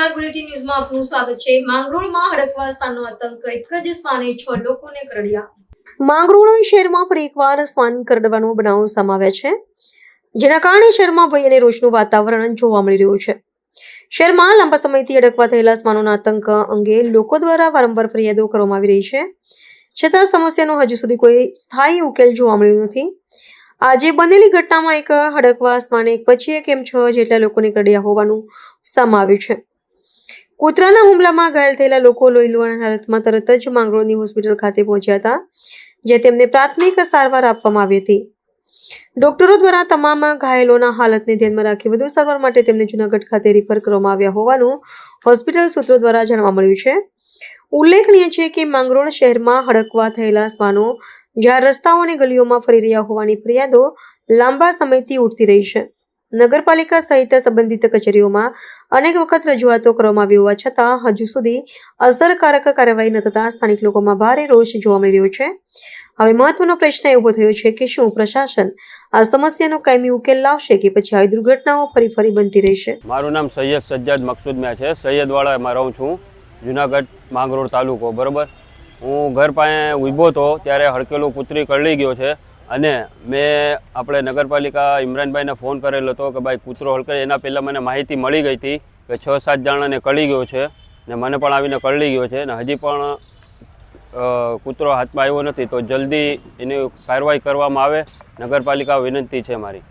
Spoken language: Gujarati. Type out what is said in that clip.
નમસ્કાર, બુલેટિન ન્યૂઝમાં આપનું સ્વાગત છે। માંગરોળમાં હડકવા શ્વાનનો આતંક, એક જ શ્વાને 6 લોકોને કરડ્યા। માંગરોળ શહેરમાં ફરી એકવાર શ્વાન કરડવાનો બનાવ સામે આવ્યા છે, જેના કારણે શહેરમાં ભય અને રોષનું વાતાવરણ જોવા મળી રહ્યું છે। શહેરમાં લાંબા સમયથી હડકવા થયેલા શ્વાનોના આતંક અંગે લોકો દ્વારા વારંવાર ફરિયાદો કરવામાં આવી રહી છે, છતાં સમસ્યાનો હજુ સુધી કોઈ સ્થાયી ઉકેલ જોવા મળ્યો નથી। આજે બનેલી ઘટનામાં એક હડકવા શ્વાને એક પછી એક 6 જેટલા લોકોને કરડ્યા હોવાનું સામે આવ્યું છે। કૂતરાના હુમલામાં ઘાયલ થયેલા લોકો લોહીલુહાણ હાલતમાં તરત જ માંગરોળની હોસ્પિટલ ખાતે પહોંચ્યા હતા, જ્યાં તેમને પ્રાથમિક સારવાર આપવામાં આવી હતી। ડોક્ટરો દ્વારા તમામ ઘાયલોના હાલતને ધ્યાનમાં રાખી વધુ સારવાર માટે તેમને જૂનાગઢ ખાતે રિફર કરવામાં આવ્યા હોવાનું હોસ્પિટલ સૂત્રો દ્વારા જાણવા મળ્યું છે। ઉલ્લેખનીય છે કે માંગરોળ શહેરમાં હડકવા થયેલા શ્વાનો જ્યાં રસ્તાઓ અને ગલીઓમાં ફરી રહ્યા હોવાની ફરિયાદો લાંબા સમયથી ઉઠતી રહી છે। નગરપાલિકા સહિત સંબંધિત કચેરીઓમાં અનેક વખત રજૂઆતો કરવામાં આવી હોવા છતાં હજુ સુધી અસરકારક કાર્યવાહી ન થતાં સ્થાનિક લોકોમાં ભારે રોષ જોવા મળી રહ્યો છે। હવે મહત્વનો પ્રશ્ન એ ઊભો થયો છે કે શું પ્રશાસન આ સમસ્યાનો કાયમી ઉકેલ લાવશે કે પછી આવી દુર્ઘટનાઓ ફરી બનતી રહેશે। મારું નામ સૈયદ સજ્જાદ મકસૂદ મેં છે। સૈયદવાડામાં રહું છું, જુનાગઢ માંગરોળ તાલુકો, બરાબર। હું ઘર પાસે ઊભો હતો ત્યારે હડકેલું કૂતરી કરડી ગયો છે અને મેં આપણે નગરપાલિકા ઇમરાનભાઈને ફોન કરેલો હતો કે ભાઈ કૂતરો હડકે, એના પહેલાં મને માહિતી મળી ગઈ હતી કે 6-7 જણાને કરડી ગયો છે ને મને પણ આવીને કરડી ગયો છે ને હજી પણ કૂતરો હાથમાં આવ્યો નથી, તો જલ્દી એની કાર્યવાહી કરવામાં આવે, નગરપાલિકા વિનંતી છે મારી।